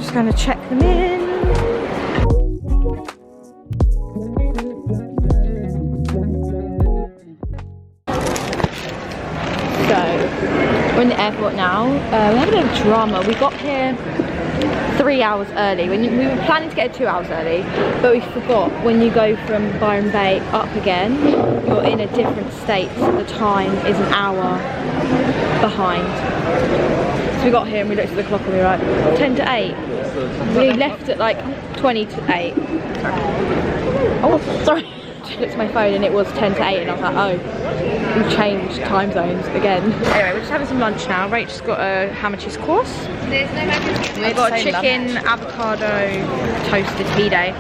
just going to check them in. So, we're in the airport now. We had a bit of drama. We got here 3 hours early. We were planning to get here 2 hours early, but we forgot when you go from Byron Bay up again, you're in a different state, so the time is an hour behind. So we got here and we looked at the clock and we were like 10 to 8. We left at like 20 to 8. Oh, sorry. Just looked at my phone and it was 10 to 8 and I was like, oh, we've changed time zones again. Anyway, we're just having some lunch now. Rachel's got a ham and cheese course. We've got a chicken, avocado, toasted pide.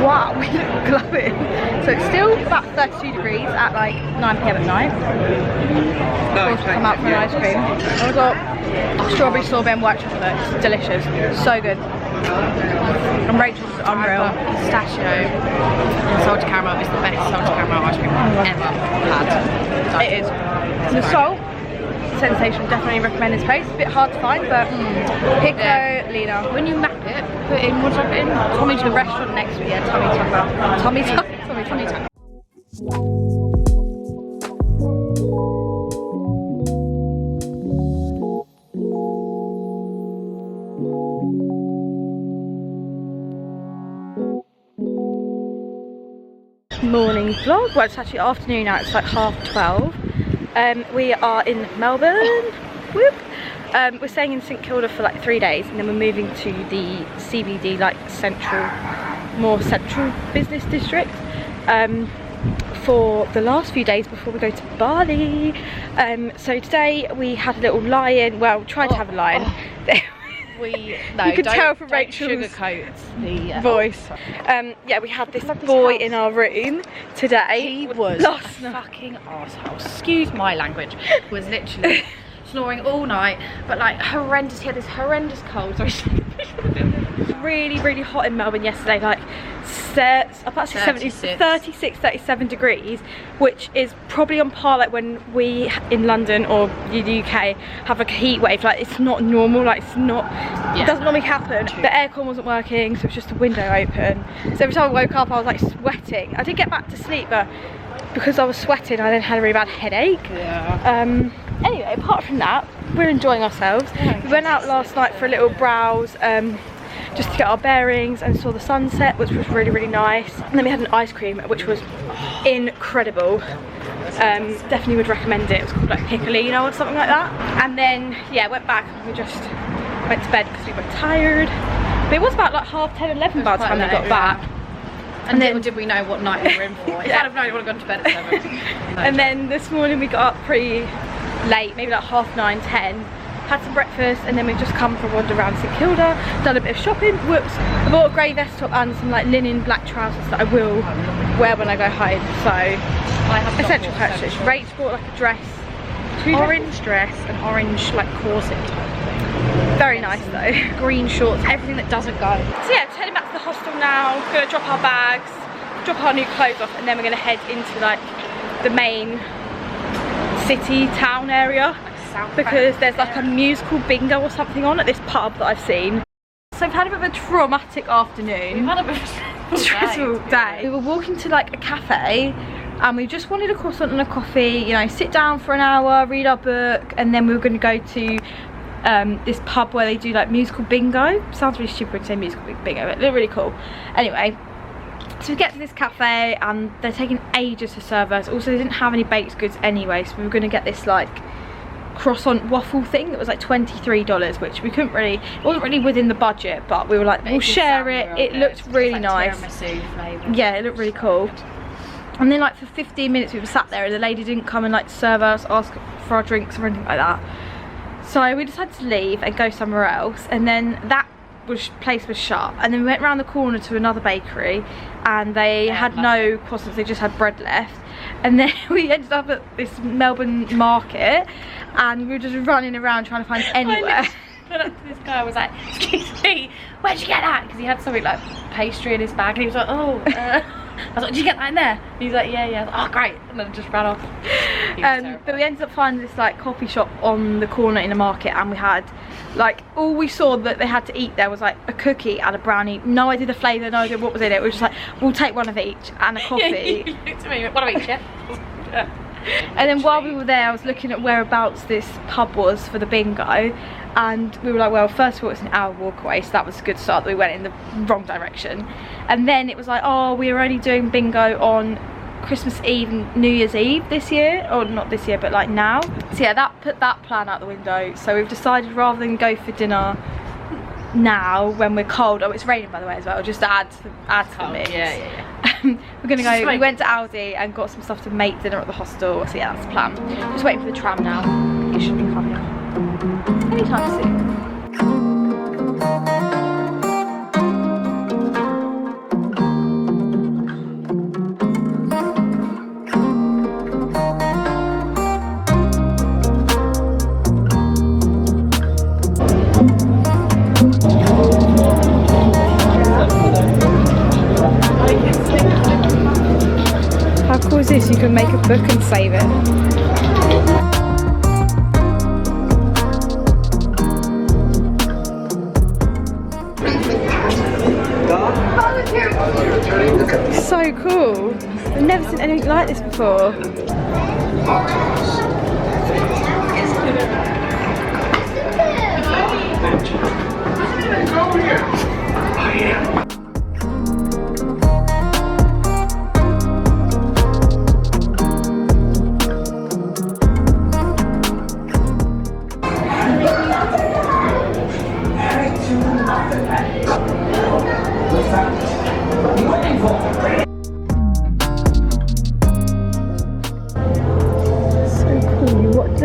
Wow, we look glowing. So it's still about 32 degrees at like 9 PM at night. Of course, we'll come out for an ice cream. I've got strawberry sorbet and white chocolate. It's delicious. So good. And Rachel's unreal. Pistachio and salted caramel is the best salted caramel ice cream I've ever had. It is. The salt, sensational. Definitely recommend this place. It's a bit hard to find, but Pico Lina. When you map it, put in, what do I put in? Tommy's, the restaurant next to it, yeah, Tommy Tucker. Tommy Tucker. Tommy Tucker. Morning vlog. Well, it's actually afternoon now. It's like 12:30. We are in Melbourne. Whoop. We're staying in St Kilda for like 3 days, and then we're moving to the CBD, like more central business district, for the last few days before we go to Bali. So today we had a little lie-in. Well, tried to have a lie-in. You could tell from Rachel's voice. Yeah, we had this boy in our room today. He was a fucking arsehole. Excuse my language. Was literally snoring all night, but like horrendous. He had this horrendous cold. So really, really hot in Melbourne yesterday. Like about 36, 37 degrees, which is probably on par like when we in London or the UK have like a heat wave. Like it's not normal, like it's not, it doesn't normally happen. The aircon wasn't working, so it was just a window open. So every time I woke up I was like sweating. I did get back to sleep, but because I was sweating I then had a really bad headache. Anyway, apart from that, we're enjoying ourselves. We went out last night for a little browse, just to get our bearings, and saw the sunset, which was really, really nice. And then we had an ice cream, which was incredible. Definitely would recommend it. It was called like Piccolino or something like that. And then, yeah, went back and we just went to bed because we were tired. But it was about like 10:30, 11 by the time we got back. And then did we know what night we were in for? If I'd have known, I would have gone to bed at 7. And then this morning we got up pretty late, maybe like 9:30, 10. Had some breakfast, and then we've just come for a wander around St Kilda, done a bit of shopping. Whoops, I bought a grey vest top and some like linen black trousers that I will wear when I go home. So I have essential purchase. Rach bought like a dress, orange dress, an orange like corset. Very nice though. Green shorts, everything that doesn't go. So yeah, heading back to the hostel now. Gonna drop our bags, drop our new clothes off, and then we're gonna head into like the main city town area, because there's like a musical bingo or something on at this pub that I've seen. So we've had a bit of a traumatic afternoon. We've had a bit of a stressful day. We were walking to like a cafe and we just wanted a croissant and a coffee, you know, sit down for an hour, read our book, and then we were going to go to this pub where they do like musical bingo. Sounds really stupid to say musical bingo, but they're really cool. Anyway, so we get to this cafe and they're taking ages to serve us. Also, they didn't have any baked goods anyway, so we were going to get this like croissant waffle thing that was like $23, which we couldn't really, it wasn't really within the budget, but we were like, we'll share it. It looked really nice. Yeah, it looked really cool. And then like for 15 minutes we were sat there and the lady didn't come and like serve us, ask for our drinks or anything like that. So we decided to leave and go somewhere else, and then that place was shut, and then we went around the corner to another bakery and they had no croissants, they just had bread left. And then we ended up at this Melbourne market and we were just running around trying to find anywhere. This guy was like, excuse me, where'd you get that? Because he had something like pastry in his bag and he was like, oh, I was like, did you get that in there? And he's like, yeah. I was like, oh great, and then just ran off. But we ended up finding this like coffee shop on the corner in a market, and we had like, all we saw that they had to eat there was like a cookie and a brownie. No idea the flavour, no idea what was in it. We were just like, we'll take one of each and a coffee. Yeah, you looked at me, one of each, yeah? And then while we were there, I was looking at whereabouts this pub was for the bingo, and we were like, well, first of all, it's an hour walk away, so that was a good start, that we went in the wrong direction. And then it was like, oh, we were only doing bingo on Christmas Eve and New Year's Eve this year, or not this year, but like now. So yeah, that put that plan out the window. So we've decided, rather than go for dinner now when we're cold, oh, it's raining by the way as well, just to add to the mix. Yeah. We're gonna go, we went to Aldi and got some stuff to make dinner at the hostel. So yeah, that's the plan. Just waiting for the tram now. It should be coming anytime soon. How cool is this? You can make a book and save it. So cool. I've never seen anything like this before.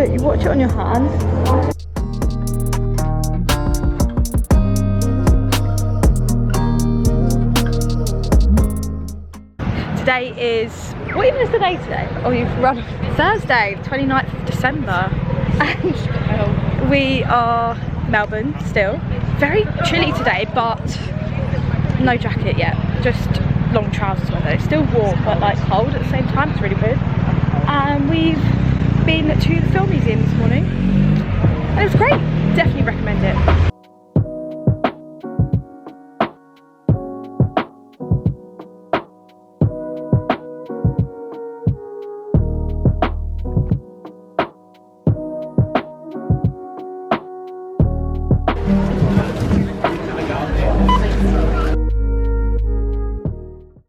You watch it on your hand. Today is, what even is the day today? Oh, you've run Thursday, 29th of December. And we are Melbourne still. Very chilly today, but no jacket yet. Just long trousers weather. It's still warm, but like cold at the same time. It's really weird. And we've been to the film museum this morning and it was great. Definitely recommend it.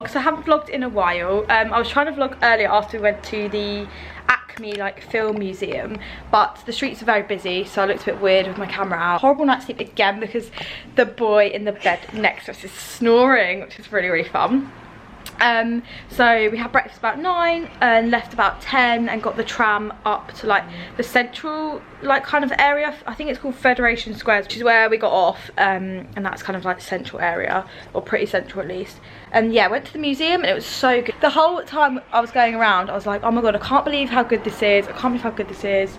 So I haven't vlogged in a while. I was trying to vlog earlier after we went to the like film museum, but the streets are very busy, so I looked a bit weird with my camera out. Horrible night's sleep again because the boy in the bed next to us is snoring, which is really fun. So we had breakfast about 9 and left about 10 and got the tram up to like the central like kind of area. I think it's called Federation Squares, which is where we got off, and that's kind of like the central area, or pretty central at least. And yeah, went to the museum and it was so good. The whole time I was going around, I was like, oh my god, I can't believe how good this is. I can't believe how good this is.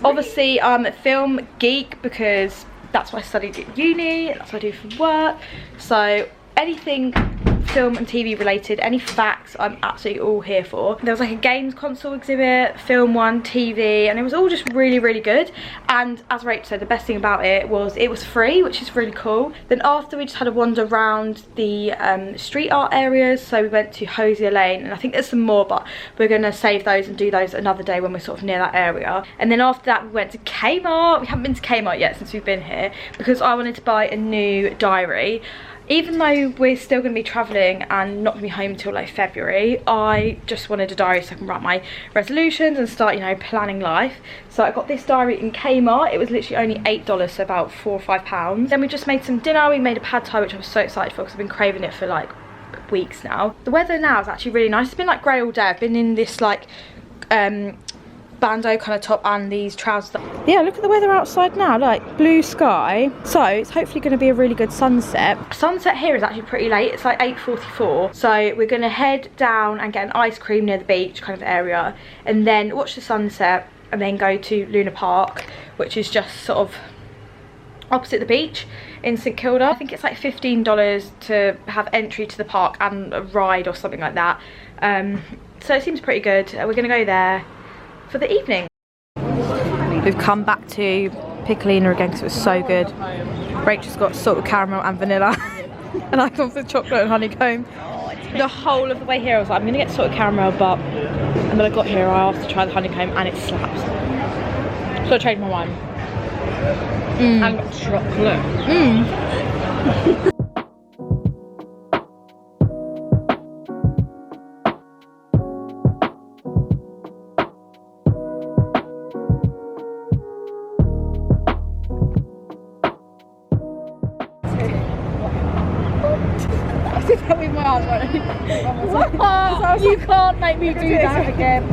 Obviously I'm a film geek because that's what I studied at uni, that's what I do for work. So anything film and TV related, any facts, I'm absolutely all here for. There was like a games console exhibit, film one, TV, and it was all just really good. And as Rachel said, the best thing about it was free, which is really cool. Then after, we just had a wander around the street art areas. So we went to Hosier Lane, and I think there's some more, but we're gonna save those and do those another day when we're sort of near that area. And then after that, we went to Kmart. We haven't been to Kmart yet since we've been here because I wanted to buy a new diary. Even though we're still going to be travelling and not going to be home until like February, I just wanted a diary so I can write my resolutions and start, you know, planning life. So I got this diary in Kmart. It was literally only $8, so about £4 or £5. Then we just made some dinner. We made a pad thai, which I was so excited for because I've been craving it for like weeks now. The weather now is actually really nice. It's been like grey all day. I've been in this like bandeau kind of top and these trousers. Yeah, look at the weather outside now, like blue sky. So it's hopefully going to be a really good sunset. Sunset here is actually pretty late. It's like 8:44. So we're going to head down and get an ice cream near the beach kind of area, and then watch the sunset, and then go to Luna Park, which is just sort of opposite the beach in St Kilda. I think it's like $15 to have entry to the park and a ride or something like that. So it seems pretty good. We're going to go there for the evening. We've come back to Piccolina again because it was so good. Rachel's got salted caramel and vanilla and I got the chocolate and honeycomb. The whole of the way here I was like, I'm going to get salted caramel, but and then I got here I asked to try the honeycomb and it slaps. So I changed my mind. And got chocolate. I did that with my arm, right? You can't make me do that again.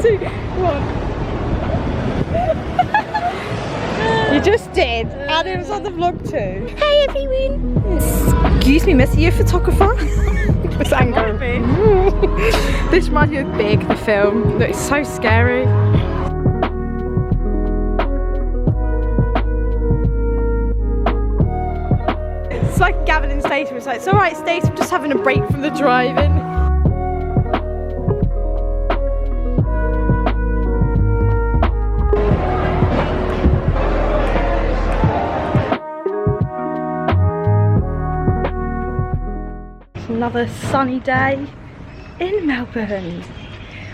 2, 1. You just did, and it was on the vlog too. Hey everyone! Excuse me, miss, are you a photographer? This angle. This reminds me of Big, the film. That is so scary. It's like Gavin and Stacey. It's like, it's alright, Stacey, I'm just having a break from the driving. Another sunny day in Melbourne.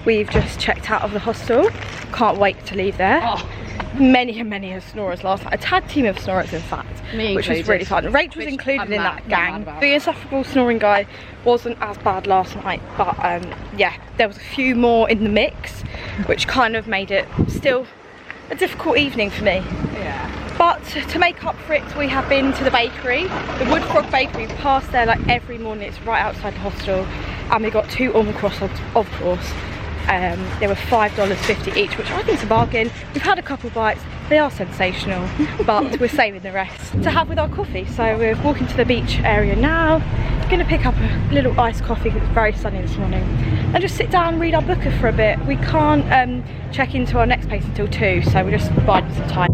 We've just checked out of the hostel. Can't wait to leave there. Oh. Many and many snorers last night. A tag team of snorers, in fact, which was really fun. Rachel was included in that gang. The insufferable snoring guy wasn't as bad last night, but yeah, there was a few more in the mix, which kind of made it still a difficult evening for me. Yeah. But to make up for it, we have been to the bakery, the Wood Frog Bakery. We pass there like every morning. It's right outside the hostel, and we got 2 almond croissants, of course. They were $5.50 each, which I think is a bargain. We've had a couple bites. They are sensational, but we're saving the rest to have with our coffee. So we're walking to the beach area now. Going to pick up a little iced coffee because it's very sunny this morning, and just sit down and read our booker for a bit. We can't check into our next place until 2, so we're just biding some time.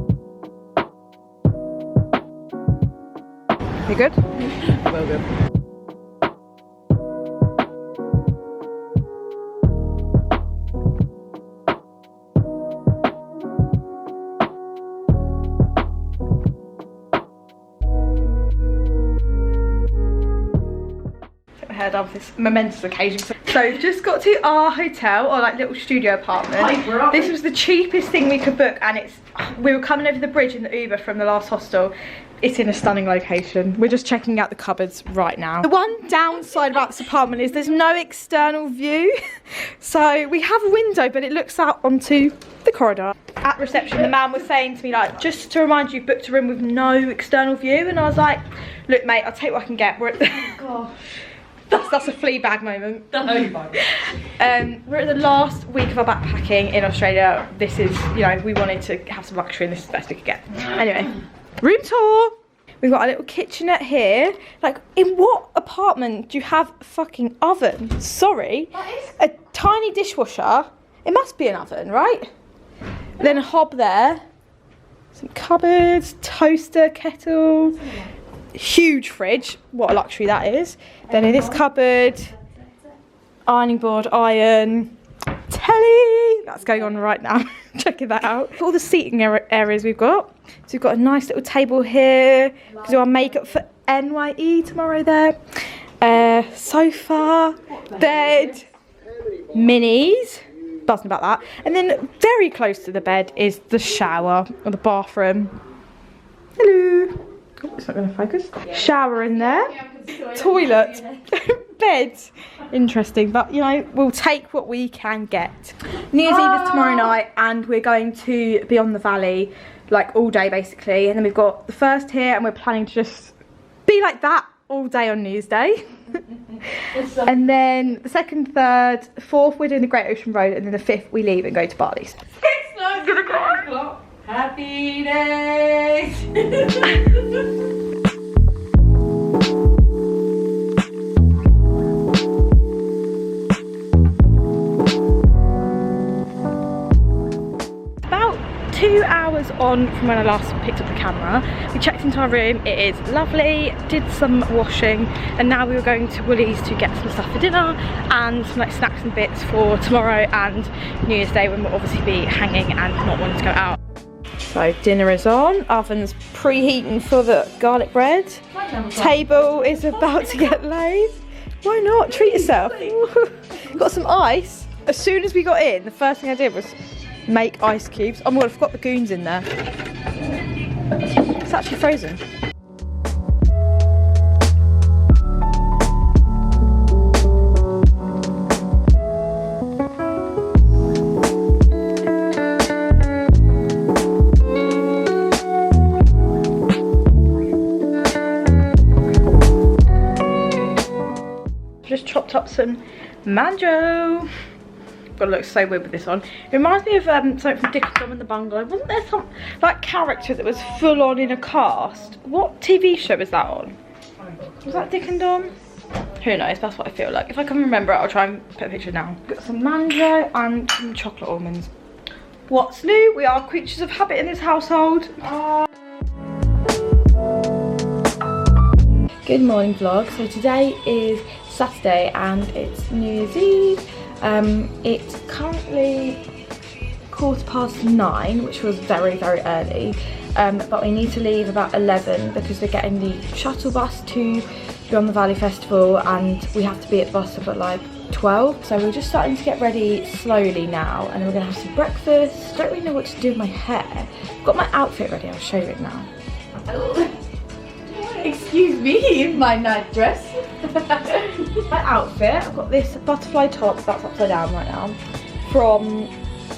You good? Well good. Head of this momentous occasion. So we've just got to our hotel, or like little studio apartment. This was the cheapest thing we could book, and we were coming over the bridge in the Uber from the last hostel. It's in a stunning location. We're just checking out the cupboards right now. The one downside about this apartment is there's no external view. So we have a window, but it looks out onto the corridor. At reception, the man was saying to me, like, just to remind you, booked a room with no external view. And I was like, look mate, I'll take what I can get. We're at the that's a Fleabag moment. We're at the last week of our backpacking in Australia. This is, you know, we wanted to have some luxury, and this is the best we could get. Anyway, room tour. We've got a little kitchenette here. Like, in what apartment do you have a fucking oven? Sorry. A tiny dishwasher. It must be an oven, right? Then a hob there. Some cupboards, toaster, kettle. Huge fridge. What a luxury that is. Then in this cupboard, ironing board, iron, telly. That's going on right now. Checking that out. All the seating areas we've got. So we've got a nice little table here. We do our makeup for NYE tomorrow there. Sofa, bed, minis. Buzzing about that. And then very close to the bed is the shower or the bathroom. Hello. Oh, it's not going to focus. Shower in there. Toilet. Bed. Interesting, but you know, we'll take what we can get. New Year's Eve is tomorrow night, and we're going to be on the valley like all day basically, and then we've got the first here, and we're planning to just be like that all day on New Year's Day. And then the second, third, fourth we're doing the Great Ocean Road, and then the fifth we leave and go to Bali's. o'clock. Happy days. About 2 hours on from when I last picked up the camera. We checked into our room, it is lovely, did some washing, and now we were going to Woolies to get some stuff for dinner and some like snacks and bits for tomorrow and New Year's Day, when we'll obviously be hanging and not wanting to go out. So dinner is on, oven's preheating for the garlic bread. Table is about to get laid. Why not? Treat yourself. Got some ice. As soon as we got in, the first thing I did was make ice cubes. Oh my god, I forgot the goons in there. It's actually frozen. Just chopped up some mango. God, it looks so weird with this on. It reminds me of something from Dick and Dom in the Bungalow. Wasn't there some like character that was full on in a cast? What TV show was that on? Was that Dick and Dom? Who knows? That's what I feel like. If I can remember it, I'll try and put a picture now. Got some mango and some chocolate almonds. What's new? We are creatures of habit in this household. Good morning vlog. So today is Saturday and it's New Year's Eve. It's currently 9:15, which was very early, but we need to leave about 11 because we're getting the shuttle bus to Beyond the Valley Festival and we have to be at the bus stop at like 12. So we're just starting to get ready slowly now, and we're gonna have some breakfast. Don't really know what to do with my hair. I've got my outfit ready, I'll show you it now. Excuse me in my night dress. My outfit, I've got this butterfly top that's upside down right now from,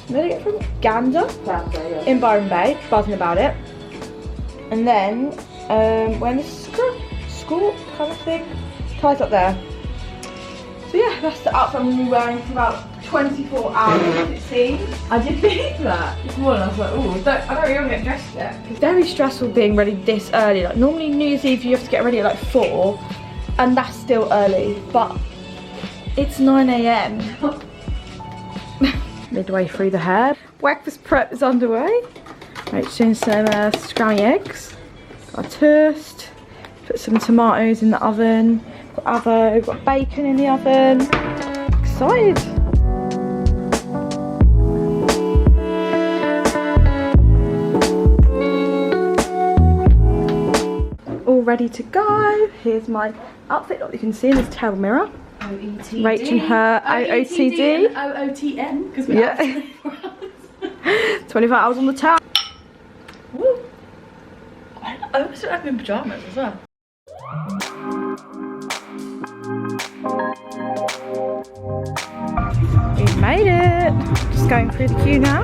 where did I get it from? Gander in Byron Bay, buzzing about it. And then wearing this skirt kind of thing, ties up there. So yeah, that's the outfit I'm going to be wearing for about 24 hours, it seems. I did think that this morning. I was like, oh, I don't even get dressed yet. It's very stressful being ready this early. Like normally New Year's Eve you have to get ready at like 4, and that's still early, but it's 9 AM. Midway through the hair. Breakfast prep is underway. Right, doing some scrammy eggs. Got a toast. Put some tomatoes in the oven. Got avo, got bacon in the oven. Excited. All ready to go. Here's my outfit that you can see in this tail mirror. OOTD. Rach and her OOTD. OOTN, because we're Yeah. 24 hours on the town. Woo. I almost don't have them in pyjamas as well. We've made it. Just going through the queue now.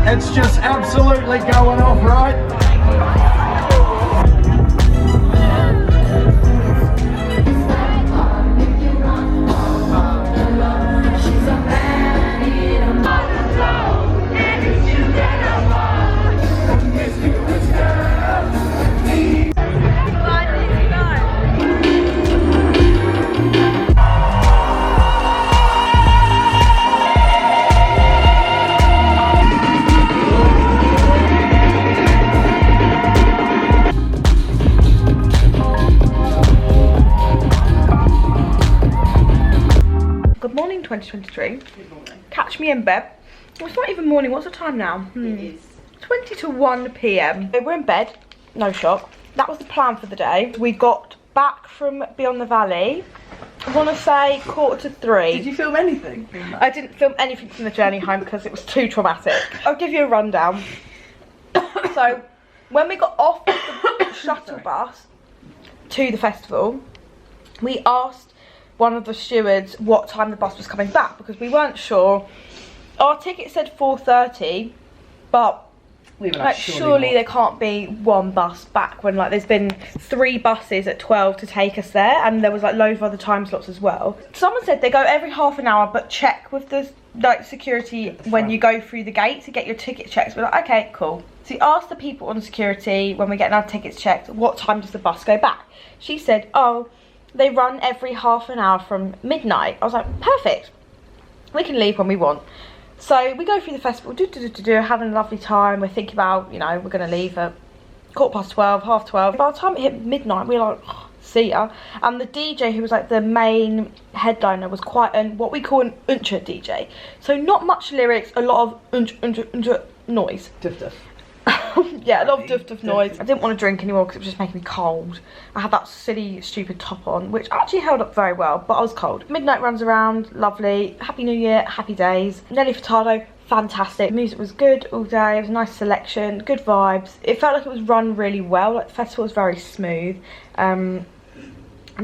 It's just absolutely going off, right? Good morning 2023. Good morning. Catch me in bed. Well, it's not even morning, what's the time now? It is 20 to 1 PM. We're in bed, no shock. That was the plan for the day. We got back from Beyond the Valley I want to say 2:45. Did you film anything? I didn't film anything from the journey home because it was too traumatic. I'll give you a rundown. So, when we got off the shuttle bus to the festival, we asked one of the stewards what time the bus was coming back because we weren't sure. Our ticket said 4:30, but We were like surely there can't be one bus back when like there's been 3 buses at 12 to take us there, and there was like loads of other time slots as well. Someone said they go every half an hour, but check with the like security when you go through the gate to get your ticket checked. We're like, okay, cool. So we asked the people on security when we're getting our tickets checked, what time does the bus go back? She said, oh, they run every half an hour from midnight. I was like, perfect. We can leave when we want. So we go through the festival, having a lovely time. We're thinking about, you know, we're going to leave at 12:15, half 12. By the time it hit midnight, we were like, oh, see ya. And the DJ, who was like the main headliner, was quite what we call an uncha DJ. So not much lyrics, a lot of uncha noise. Duff. Yeah, a lot of duff noise. I didn't want to drink anymore because it was just making me cold. I had that silly, stupid top on, which actually held up very well, but I was cold. Midnight runs around, lovely. Happy New Year, happy days. Nelly Furtado, fantastic. The music was good all day. It was a nice selection, good vibes. It felt like it was run really well. Like the festival was very smooth. And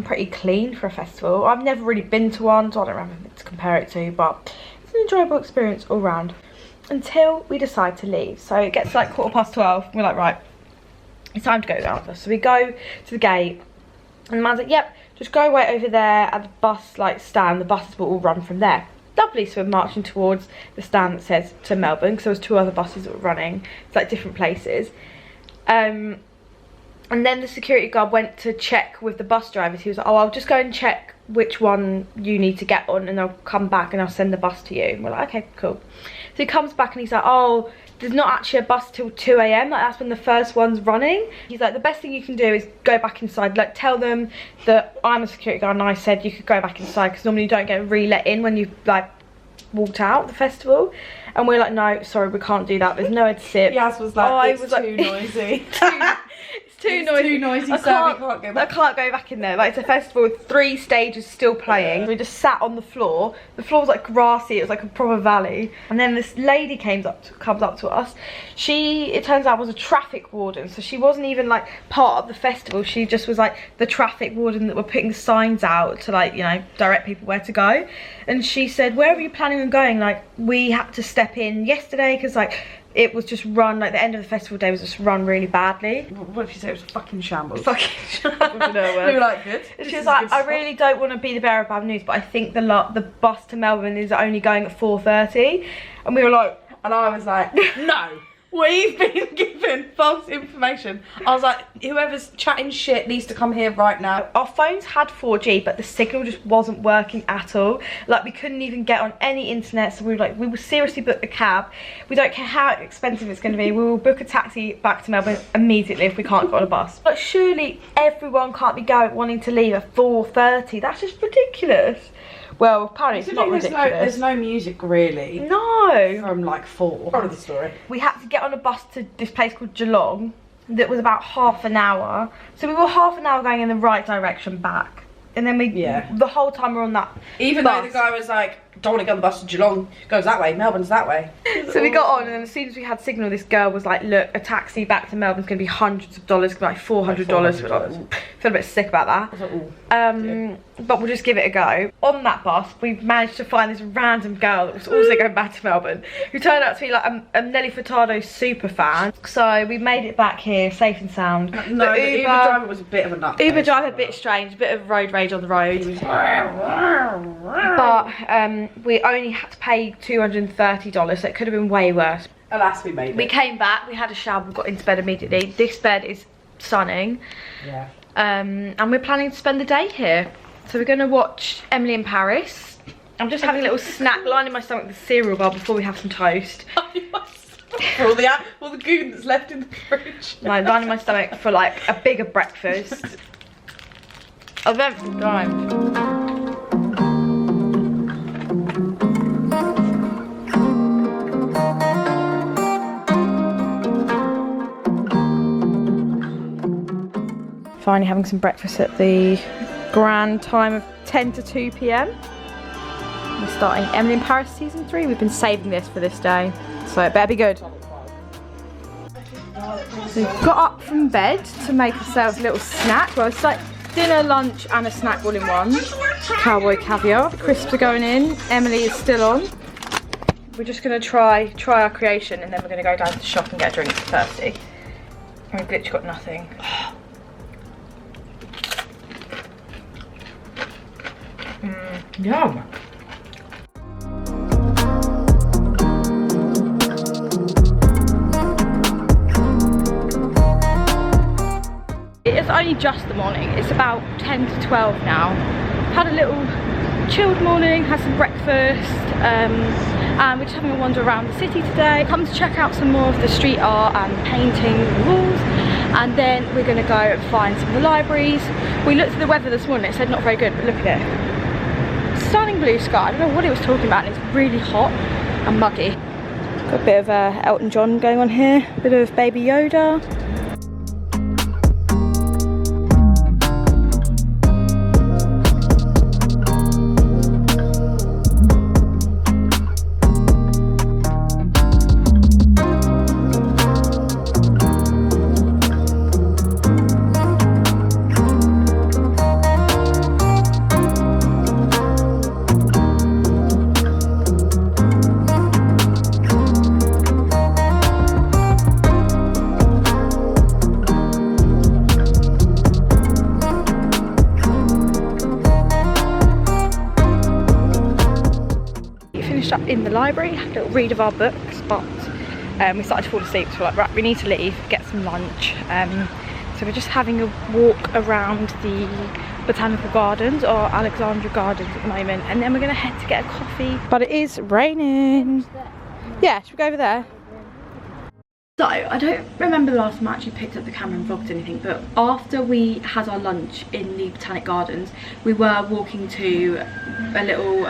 pretty clean for a festival. I've never really been to one, so I don't remember to compare it to, but it's an enjoyable experience all round. Until we decide to leave. So it gets like 12:15. We're like, right, it's time to go now. So we go to the gate, and the man's like, yep, just go wait over there at the bus like stand. The buses will all run from there. Lovely. So we're marching towards the stand that says to Melbourne, because there was 2 other buses that were running. It's like different places. And then the security guard went to check with the bus drivers. He was like, oh, I'll just go and check which one you need to get on, and I'll come back and I'll send the bus to you. And we're like, okay, cool. So he comes back and he's like, oh, there's not actually a bus till 2 AM. Like that's when the first one's running. He's like, the best thing you can do is go back inside. Like tell them that I'm a security guard and I said you could go back inside, because normally you don't get re-let in when you've like walked out the festival. And we're like, no, sorry, we can't do that. There's nowhere to sit. Yas was like, it's too noisy. Too noisy, so we can't go back. I can't go back in there. Like, it's a festival with 3 stages still playing. We just sat on the floor. The floor was like grassy. It was like a proper valley. And then this lady comes up to us. She, it turns out, was a traffic warden. So she wasn't even like part of the festival. She just was like the traffic warden that were putting signs out to like, you know, direct people where to go. And she said, where are you planning on going? Like, we had to step in yesterday because like it was just run, like the end of the festival day was just run really badly. What did she say? It was a fucking shambles. Fucking shambles. We were like, good. She was like, I really don't want to be the bearer of bad news, but I think the bus to Melbourne is only going at 4:30. And we were like, and I was like, no, we've been given false information. I was like, whoever's chatting shit needs to come here right now. Our phones had 4G, but the signal just wasn't working at all. Like, we couldn't even get on any internet, so we were like, we will seriously book a cab. We don't care how expensive it's going to be. We will book a taxi back to Melbourne immediately if we can't get on a bus. But surely everyone can't be wanting to leave at 4:30. That's just ridiculous. Well, apparently it's not ridiculous. There's no music really. No. From like 4. Part of the story. We had to get on a bus to this place called Geelong that was about half an hour. So we were half an hour going in the right direction back. And then the whole time we're on that Even bus. though the guy was like, don't want to go on the bus to Geelong, goes that way, Melbourne's that way. So we got on, and then as soon as we had signal, this girl was like, look, a taxi back to Melbourne's going to be hundreds of dollars, like $400. I feel a bit sick about that. I was like, but we'll just give it a go. On that bus, we managed to find this random girl that was also going back to Melbourne, who turned out to be like a Nelly Furtado super fan. So we made it back here, safe and sound. No, the Uber driver was a bit of a nut. Uber driver, a bit strange, a bit of road rage on the road. But we only had to pay $230, so it could have been way worse. Alas, we made it. We came back, we had a shower, we got into bed immediately. This bed is stunning. Yeah. And we're planning to spend the day here. So we're going to watch Emily in Paris. I'm just having a little snack, lining my stomach with a cereal bar before we have some toast. For all the goon that's left in the fridge. Like, lining my stomach for like a bigger breakfast. I've been for the drive. Finally having some breakfast at the grand time of 10 to 2 p.m. We're starting Emily in Paris season 3. We've been saving this for this day, so it better be good. So we've got up from bed to make ourselves a little snack. Well, it's like dinner, lunch and a snack all in one. Cowboy caviar. Crisps are going in. Emily is still on. We're just gonna try our creation, and then we're gonna go down to the shop and get a drink if we're thirsty. And we've literally got nothing. Yum. It is only just the morning. It's about 10 to 12 now. Had a little chilled morning, had some breakfast, and we're just having a wander around the city today. Come to check out some more of the street art and painting on the walls, and then we're going to go and find some of the libraries. We looked at the weather this morning, it said not very good, but look at it. Stunning blue sky. I don't know what it was talking about, and it's really hot and muggy. Got a bit of Elton John going on here, a bit of Baby Yoda. Up in the library, had a little read of our books, but we started to fall asleep, so we're like, right, we need to leave, get some lunch. So we're just having a walk around the Botanical Gardens, or Alexandra Gardens at the moment, and then we're going to head to get a coffee. But it is raining. Yeah, should we go over there? So, I don't remember the last time I actually picked up the camera and vlogged anything, but after we had our lunch in the Botanic Gardens, we were walking to a little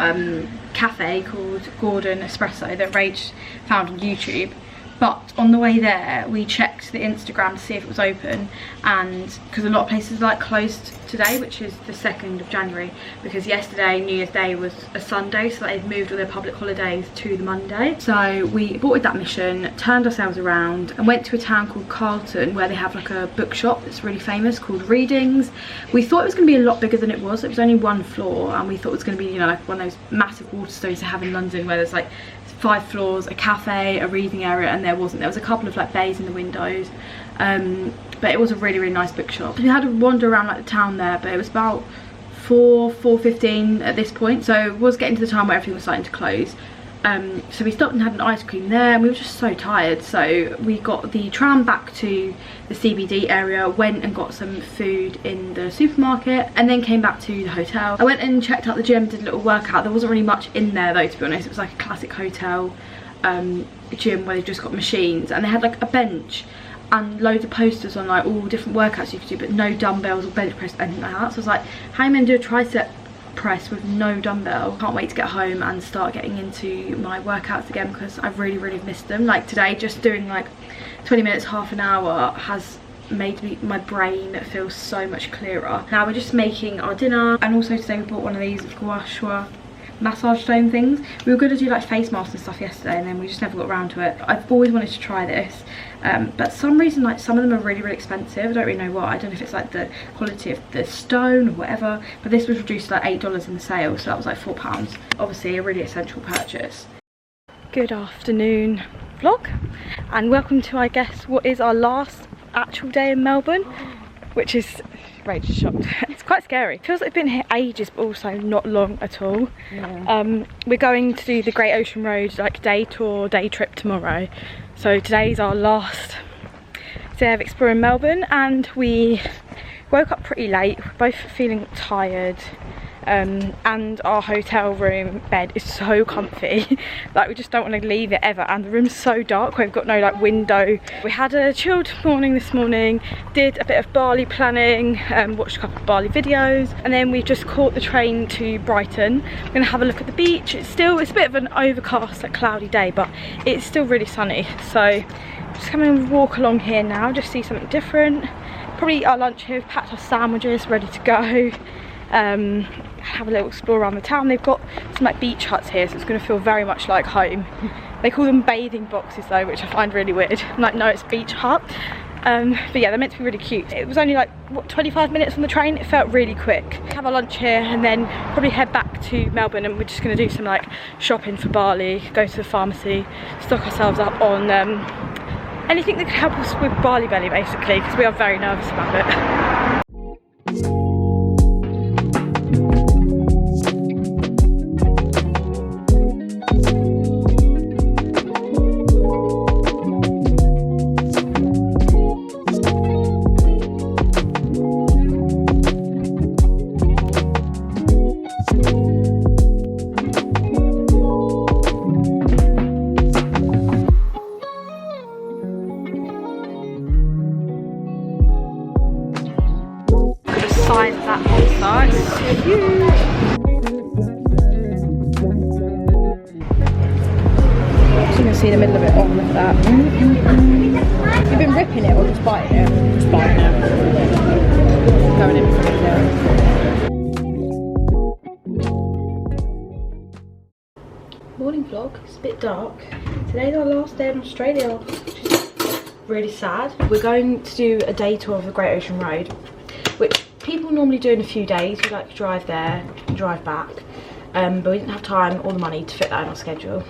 cafe called Gordon Espresso that Rach found on YouTube. But on the way there, we checked the Instagram to see if it was open, and because a lot of places are like closed today, which is the 2nd of January, because yesterday, New Year's Day, was a Sunday, so they've moved all their public holidays to the Monday. So we aborted that mission, turned ourselves around and went to a town called Carlton, where they have like a bookshop that's really famous called Readings. We thought it was going to be a lot bigger than it was. It was only 1 floor, and we thought it was going to be, you know, like one of those massive Waterstones they have in London, where there's like 5 floors, a cafe, a reading area, and there wasn't. There was a couple of like bays in the windows, but it was a really, really nice bookshop. We had to wander around like the town there, but it was about 4:15 at this point, so it was getting to the time where everything was starting to close. So we stopped and had an ice cream there, and we were just so tired, so we got the tram back to the CBD area, went and got some food in the supermarket, and then came back to the hotel. I went and checked out the gym, did a little workout. There wasn't really much in there though, to be honest. It was like a classic hotel gym where they've just got machines, and they had like a bench and loads of posters on like all different workouts you could do, but no dumbbells or bench press or anything like that. So I was like, how am I going to do a tricep press with no dumbbell? Can't wait to get home and start getting into my workouts again, because I've really missed them. Like today, just doing like 20 minutes, half an hour has made my brain feel so much clearer. Now we're just making our dinner, and also today we bought one of these gua sha massage stone things. We were going to do like face masks and stuff yesterday, and then we just never got around to it. I've always wanted to try this, but for some reason, like some of them are really expensive. I don't really know why. I don't know if it's like the quality of the stone or whatever, but this was reduced to like $8 in the sale, so that was like £4. Obviously a really essential purchase. Good afternoon vlog, and welcome to, I guess, what is our last actual day in Melbourne, which is Rage is shocked. It's quite scary. Feels like I've been here ages, but also not long at all. Yeah. We're going to do the Great Ocean Road like day trip tomorrow. So today's our last day of exploring Melbourne, and we woke up pretty late. We're both feeling tired. And our hotel room bed is so comfy, like we just don't want to leave it ever, and the room's so dark. We've got no like window. We had a chilled morning this morning, did a bit of Bali planning, watched a couple of Bali videos, and then we just caught the train to Brighton. We're gonna have a look at the beach. It's a bit of an overcast, like cloudy day, but it's still really sunny, so just coming and walk along here now, just see something different. Probably eat our lunch here. We've packed our sandwiches ready to go. have a little explore around the town. They've got some like beach huts here, so it's going to feel very much like home. They call them bathing boxes though, which I find really weird. I'm like, no, it's beach hut. But yeah, they're meant to be really cute. It was only like, what, 25 minutes on the train? It felt really quick. Have our lunch here and then probably head back to Melbourne, and we're just going to do some like shopping for barley, go to the pharmacy, stock ourselves up on anything that could help us with barley belly basically, because we are very nervous about it. That monster, it's huge. So you can see the middle of it on with that. You've been ripping it or just biting it? Just biting it. Going in for it. Morning vlog. It's a bit dark. Today's our last day in Australia, which is really sad. We're going to do a day tour of the Great Ocean Road, which people normally do in a few days. We like to drive there and drive back, but we didn't have time or the money to fit that in our schedule.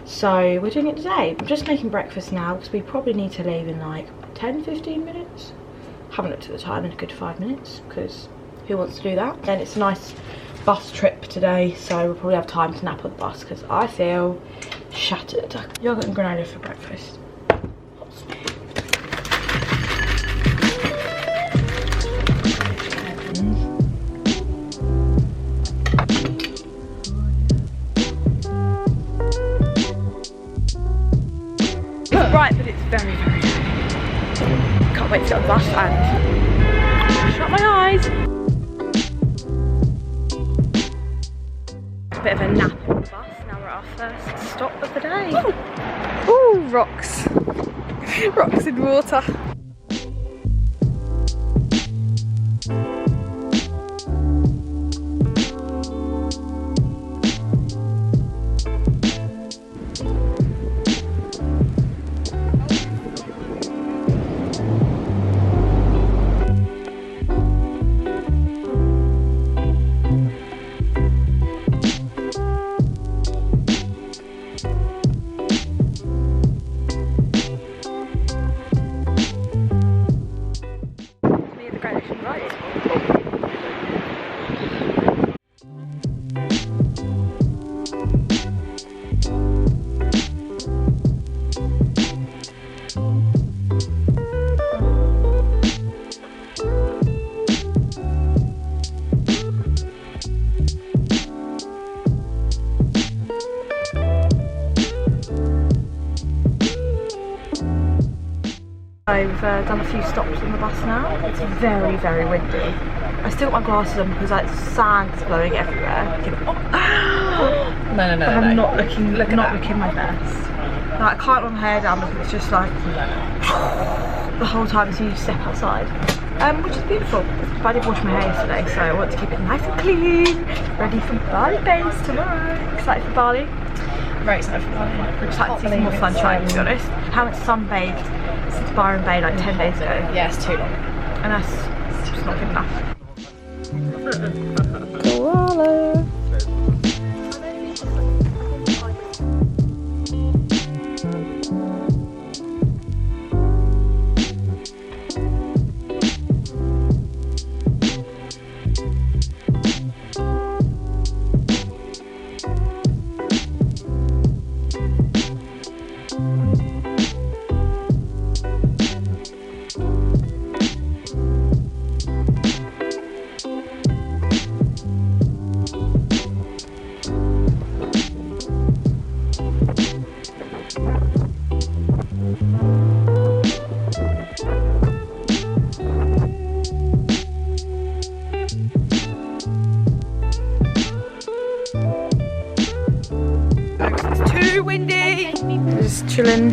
So we're doing it today. I'm just making breakfast now because we probably need to leave in like 10-15 minutes. Haven't looked at the time in a good 5 minutes because who wants to do that? And it's a nice bus trip today, so we'll probably have time to nap on the bus because I feel shattered. Yogurt and granola for breakfast. Bright, but it's very, very early. Can't wait to get on the bus and shut my eyes. A bit of a nap on the bus. Now we're at our first stop of the day. Ooh, rocks. Rocks in water. I've done a few stops on the bus now. It's very, very windy. I still got my glasses on because like sand's blowing everywhere. No. I'm not looking my best. Like, I can't let my hair down because it's just like the whole time as you step outside. Which is beautiful. But I did wash my hair yesterday, so I want to keep it nice and clean, ready for Bali Bays tomorrow. Excited for Bali? Very excited for Bali. We're excited to see some more sunshine, to be honest. Haven't sunbathed since Byron Bay like 10 days ago. Yeah, it's too long. And that's just not good enough. Just chilling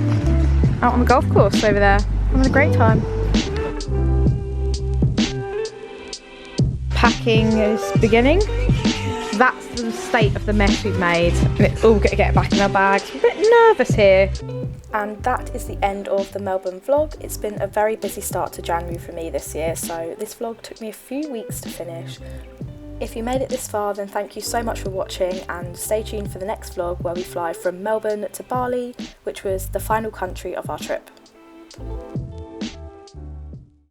out on the golf course over there, having a great time. packing is beginning. That's the state of the mess we've made. And it's all going to get back in our bags. We're a bit nervous here. And that is the end of the Melbourne vlog. It's been a very busy start to January for me this year, so this vlog took me a few weeks to finish. If you made it this far, then thank you so much for watching, and stay tuned for the next vlog where we fly from Melbourne to Bali, which was the final country of our trip.